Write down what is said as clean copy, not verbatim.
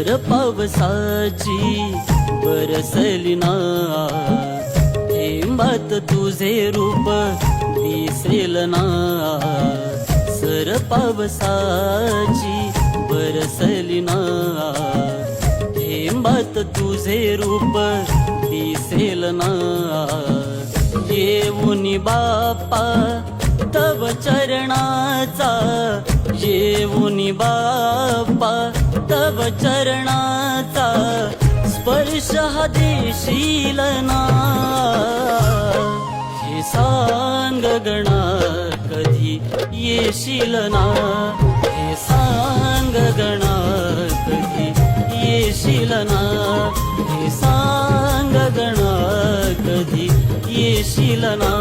Sir पावसाची बरसली ना, थेंबात तुझे रूप दिसेल ना. सर पावसाची बरसली ना, थेंबात तुझे रूप दिसेल ना. येऊनी बाप्पा तव चरणाचा, येऊनी बाप्पा तव चरणाचा स्पर्श हा देशील ना. हे सांग गणा कधी येशील ना, हे सांग गणा कधी येशील ना, हे सांग गणा कधी येशील ना.